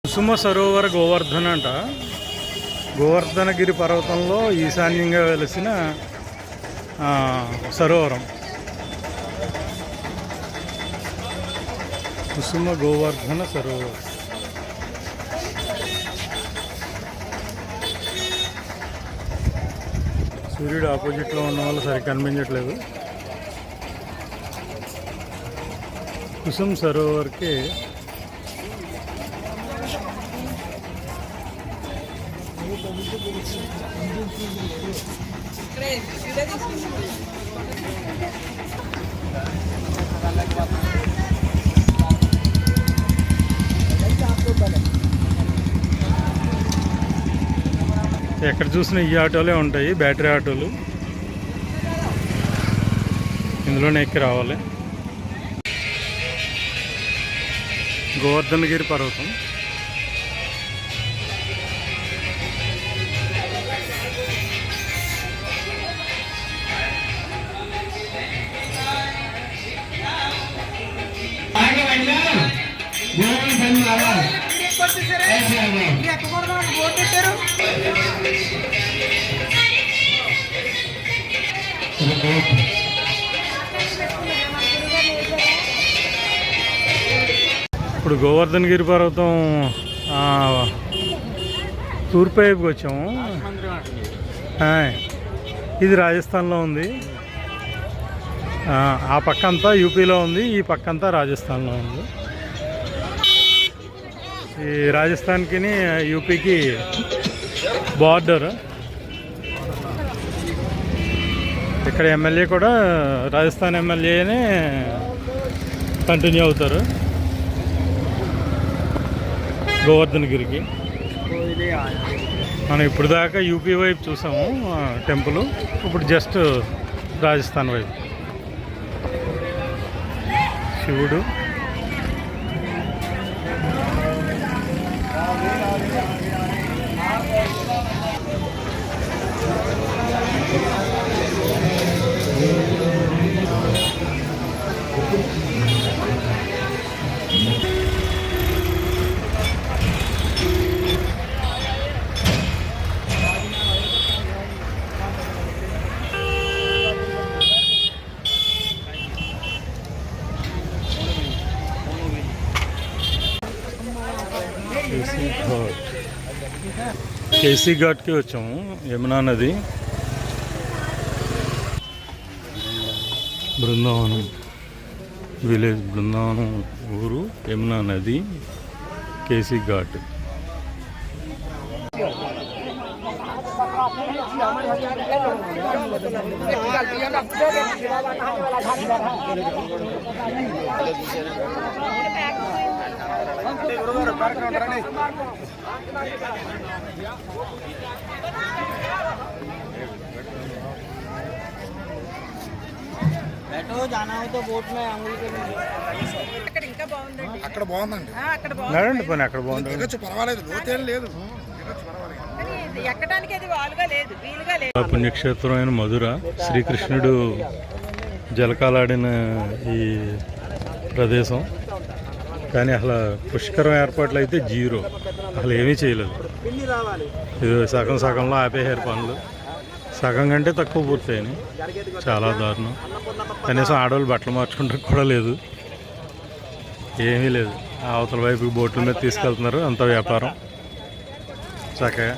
కుసుమ సరోవర గోవర్ధన అంట. గోవర్ధనగిరి పర్వతంలో ఈశాన్యంగా వెలిసిన సరోవరం కుసుమ గోవర్ధన సరోవరం. సూర్యుడు ఆపోజిట్లో ఉన్న వల్ల సరిగ్గా కనిపించట్లేదు. కుసుమ్ సరోవర్కి ఎక్కడ చూసినా ఈ ఆటోలే ఉంటాయి, బ్యాటరీ ఆటోలు. ఇందులోనే ఎక్కి రావాలి. గోవర్ధనగిరి పర్వతం. ఇప్పుడు గోవర్ధనగిరి పర్వతం తూర్పు వైపుకి వచ్చాము. ఇది రాజస్థాన్లో ఉంది. ఆ పక్క అంతా యూపీలో ఉంది, ఈ పక్క అంతా రాజస్థాన్లో ఉంది. ఈ రాజస్థాన్కి యూపీకి బార్డర్. ఇక్కడ ఎమ్మెల్యే కూడా రాజస్థాన్ ఎమ్మెల్యేనే కంటిన్యూ అవుతారు గోవర్ధనగిరికి. మనం ఇప్పుడు దాకా యూపీ వైపు చూసాము టెంపుల్, ఇప్పుడు జస్ట్ రాజస్థాన్ వైపు. శివుడు కేసీ ఘాట్కి వచ్చాము. యమునా నది, బృందావనం విలేజ్, బృందావనం ఊరు, యమునా నది, కేసీ ఘాట్. అక్కడ బాగుందండి. అక్కడ బాగుంది, పర్వాలేదు, లోతేం లేదు. పుణ్యక్షేత్రమైన మధుర, శ్రీకృష్ణుడు జలకాలాడిన ఈ ప్రదేశం. కానీ అసలు పుష్కరం ఏర్పాట్లు అయితే జీరో, అసలు ఏమీ చేయలేదు. ఇది సగం సగంలో ఆపేసారు పనులు. సగం కంటే తక్కువ పూర్తయినాయి. చాలా దారుణం. కనీసం ఆడవాళ్ళు బట్టలు మార్చుకుంటానికి కూడా లేదు, ఏమీ లేదు. అవతల వైపు బోట్ల మీద తీసుకెళ్తున్నారు, అంత వ్యాపారం చక్కగా.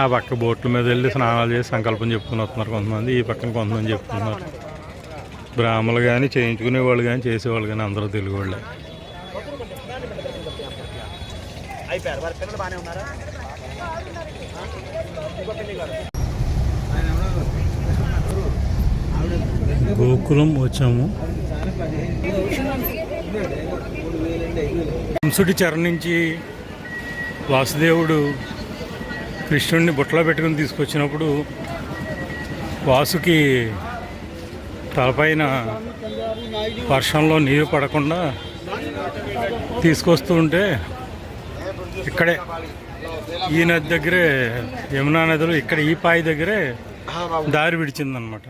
ఆ పక్క బోట్ల మీద వెళ్ళి స్నానాలు చేసి సంకల్పం చెప్పుకుని వస్తున్నారు కొంతమంది, ఈ పక్కన కొంతమంది చెప్పుకున్నారు. బ్రాహ్మణులు కానీ, చేయించుకునేవాళ్ళు కానీ, చేసేవాళ్ళు కానీ అందరూ తెలుగు వాళ్ళే. గోకులం వచ్చాము. కంసుడి చెర నుంచి వాసుదేవుడు కృష్ణుడిని బుట్టలో పెట్టుకుని తీసుకొచ్చినప్పుడు వాసుకి తలపైన వర్షంలో నీరు పడకుండా తీసుకొస్తూ ఉంటే ఇక్కడే ఈ నది దగ్గరే, యమునా నదిలో ఇక్కడ ఈ పాయి దగ్గరే దారి విడిచిందనమాట.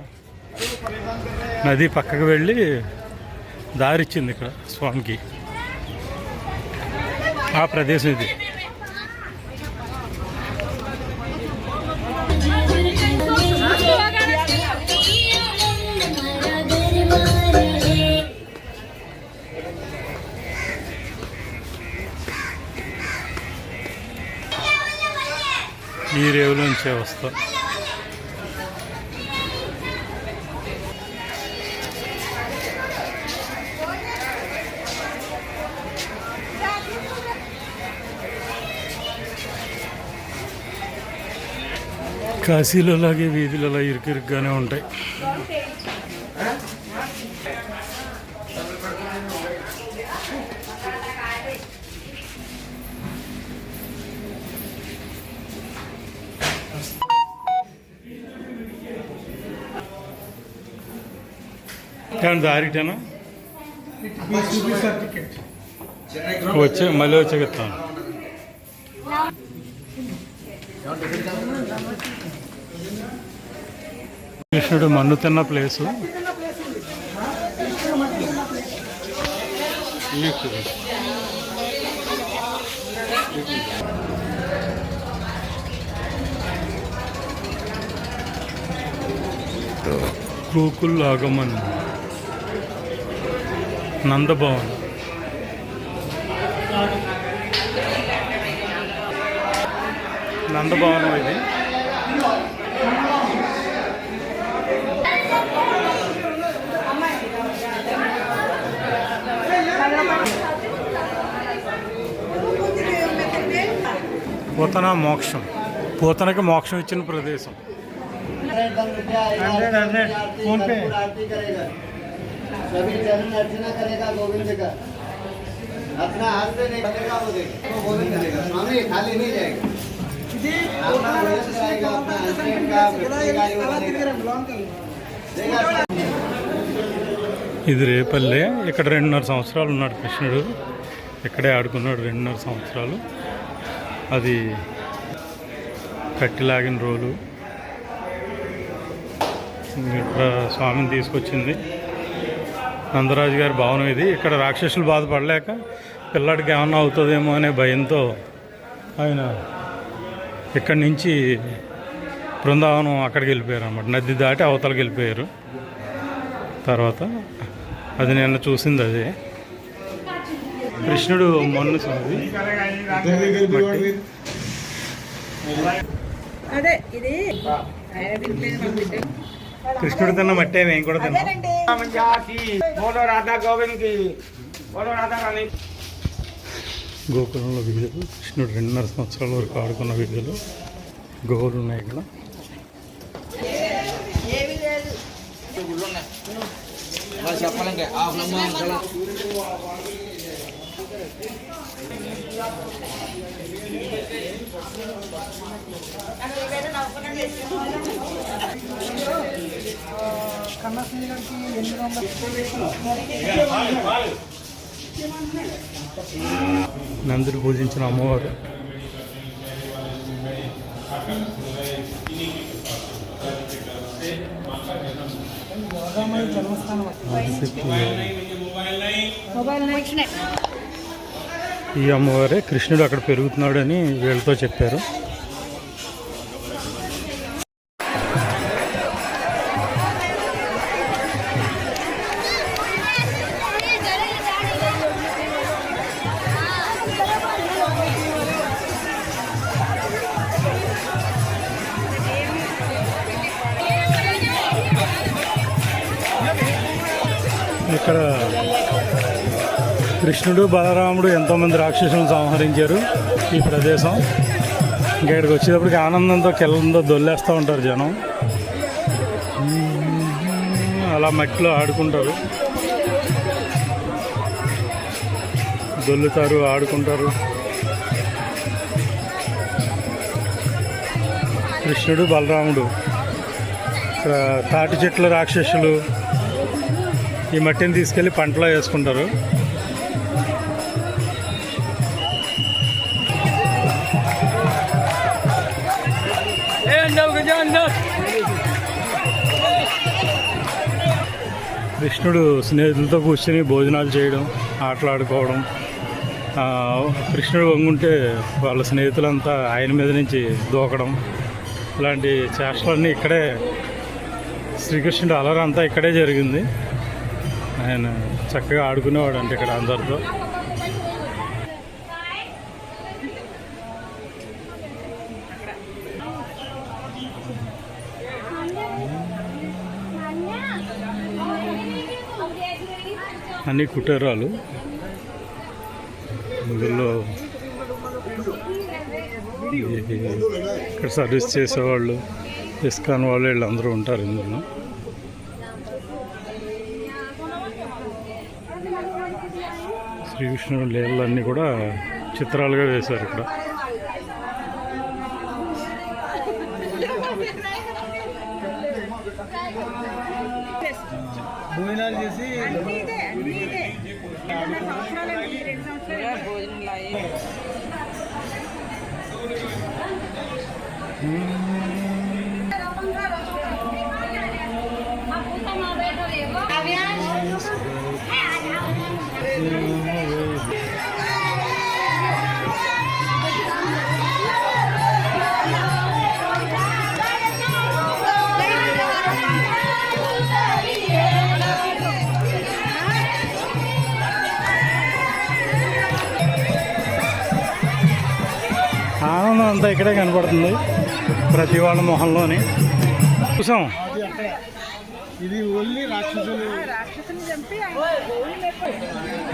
నది పక్కకు వెళ్ళి దారి ఇచ్చింది ఇక్కడ స్వామికి. ఆ ప్రదేశం ఇది. ఈ రేవులోంచే వస్తా. కాశీలో లాగే వీధులు అలా ఇరుకిరుగ్గానే ఉంటాయి. దారిటేనా వచ్చే మళ్ళీ వచ్చే చెప్తాను. కృష్ణుడు మన్ను తిన్న ప్లేసు. గోకుల్ ఆగమన్, నందభవన్, నందభవనం ఇది. పూతన మోక్షం, పూతనకి మోక్షం ఇచ్చిన ప్రదేశం. सभी चरण अर्चना करेगा गोविंद का, अपना हाथ से नहीं करेगा वो देगा तो गोविंद देगा। स्वामी खाली नहीं जाएगा, अपना गोविंद जाएगा, अपना हस्बैंड का गाड़ी देगा। ఇది రేపల్లె. ఇక్కడ 2.5 సంవత్సరాలు ఉన్నాడు కృష్ణుడు. ఇక్కడే ఆడుకున్నాడు 2.5 సంవత్సరాలు. అది కట్టిలాగిన రోలు. ఇక్కడ స్వామిని తీసుకొచ్చింది నందరాజు గారి భవనం ఇది. ఇక్కడ రాక్షసులు బాధపడలేక పిల్లాడికి ఏమన్నా అవుతుందేమో అనే భయంతో ఆయన ఇక్కడి నుంచి బృందావనం అక్కడికి వెళ్ళిపోయారు అన్నమాట. నది దాటి అవతలకి వెళ్ళిపోయారు. తర్వాత అది నిన్న చూసింది అదే. కృష్ణుడు మొన్ను సాది కృష్ణుడు తిన్న మట్టే మేము కూడా తిన్నాం. గోకులంలో వీధులు, కృష్ణుడు 2.5 సంవత్సరాల వరకు ఆడుకున్న వీధులు, గోవులు ఉన్నాయి ఇక్కడ. నందుడు పూజించిన అమ్మవారు. ఈ అమ్మవారే కృష్ణుడు అక్కడ పెరుగుతున్నాడని వీళ్ళతో చెప్పారు. ఇక్కడ కృష్ణుడు బలరాముడు ఎంతోమంది రాక్షసులను సంహరించారు ఈ ప్రదేశం. ఇంకా ఇక్కడికి వచ్చేటప్పటికి ఆనందంతో కింద దొల్లేస్తూ ఉంటారు జనం. అలా మట్టిలో ఆడుకుంటారు, దొల్లుతారు, ఆడుకుంటారు. కృష్ణుడు బలరాముడు. ఇక్కడ తాటి చెట్ల రాక్షసులు ఈ మట్టిని తీసుకెళ్ళి పంటలో వేసుకుంటారు. కృష్ణుడు స్నేహితులతో కూర్చొని భోజనాలు చేయడం, ఆటలాడుకోవడం కృష్ణుడు వంగుంటే వాళ్ళ స్నేహితులంతా ఆయన మీద నుంచి దూకడం, ఇలాంటి చేష్టలన్నీ ఇక్కడే శ్రీకృష్ణుడు అలరి అంతా ఇక్కడే జరిగింది. ఆయన చక్కగా ఆడుకునేవాడు అంటే ఇక్కడ అందరితో. అన్ని కుటీరాలు, ఇందులో ఇక్కడ సర్వీస్ చేసేవాళ్ళు, ఇస్కాన్ వాళ్ళు వీళ్ళందరూ ఉంటారు ఇందులో. శ్రీకృష్ణుడు లీలలన్నీ కూడా చిత్రాలుగా వేశారు ఇక్కడ. భోజనాలు చేసి ఆనందం అంతా ఇక్కడే కనపడుతుంది ప్రతి వాళ్ళ మొహంలోని. చూసాం ఇది ఓన్లీ రాక్షసులు.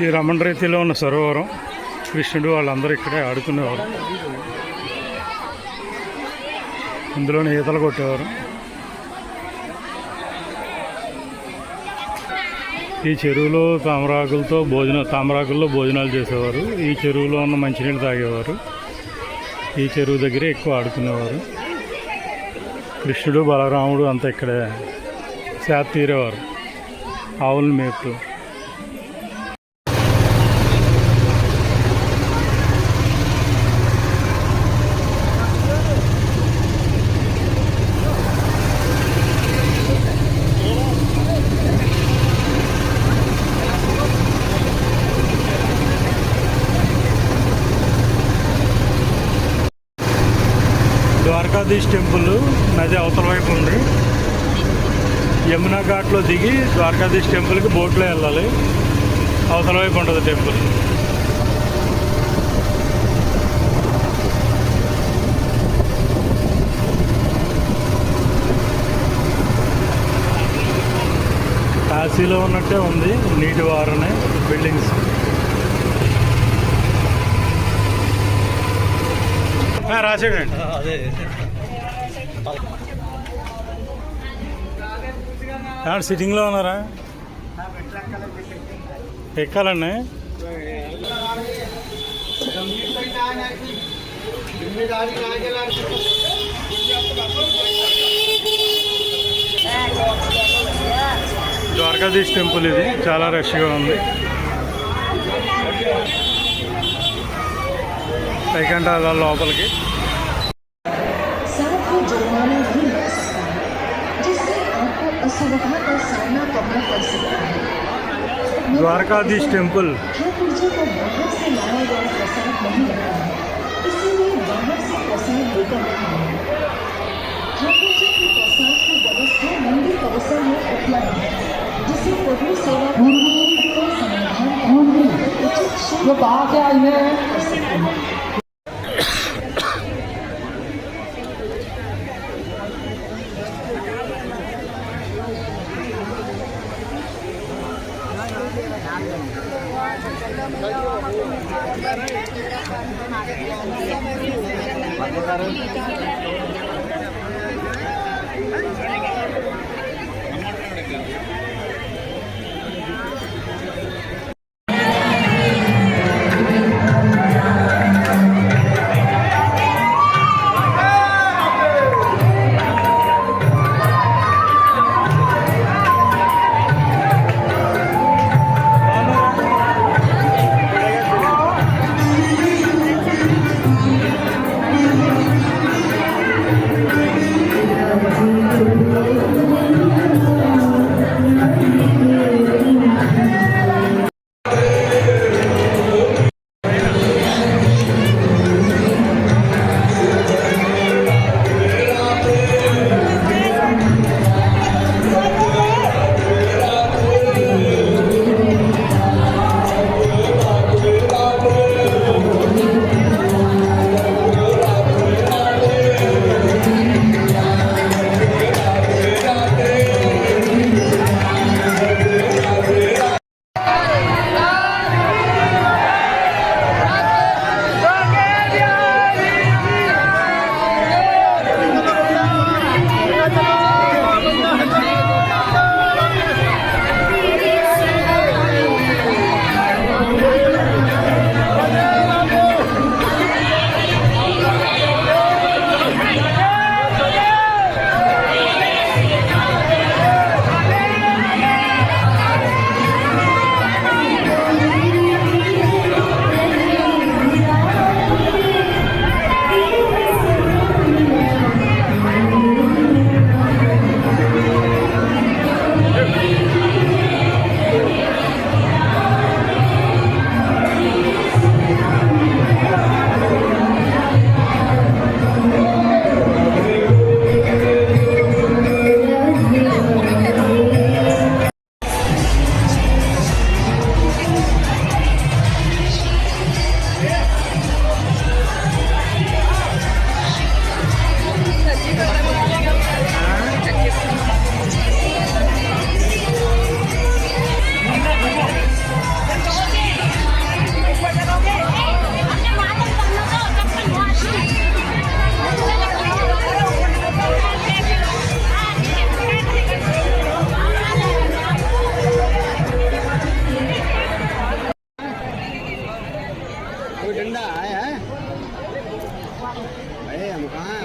ఈ రమణ రీతిలో ఉన్న సరోవరం, కృష్ణుడు వాళ్ళందరూ ఇక్కడే ఆడుకునేవారు. ఇందులోనే ఈతలు కొట్టేవారు. ఈ చెరువులో తామరాకుల్లో భోజనాలు చేసేవారు. ఈ చెరువులో ఉన్న మంచినీళ్ళు తాగేవారు. ఈ చెరువు దగ్గరే ఎక్కువ ఆడుకునేవారు. కృష్ణుడు బలరాముడు అంతా ఇక్కడే సేద తీరేవారు ఆవులను మేపుతూ. ద్వారకాధీష్ టెంపుల్ నది అవతల వైపు ఉంది. యమునా ఘాట్లో దిగి ద్వారకాధీష్ టెంపుల్కి బోట్లో వెళ్ళాలి. అవతల వైపు ఉంటుంది టెంపుల్. కాశీలో ఉన్నట్టే ఉంది, నీటి వారనే బిల్డింగ్స్. రాసాడండి. సిట్టింగ్లో ఉన్నారా? ఎక్కాలండి. ద్వారకాధీష్ టెంపుల్ ఇది చాలా రష్గా ఉంది. పైకంటే లోపలికి द्वारकाधीश टेम्पल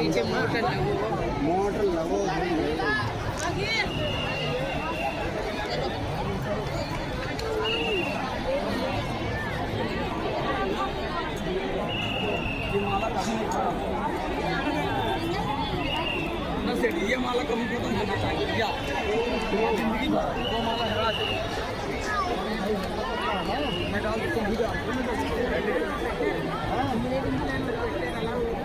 नीचे मोटर लगो मोटर लगो ये माला कमी खत्म होना चाहिए या जिंदगी भर वो माला हरा दे मैं डाल दूँ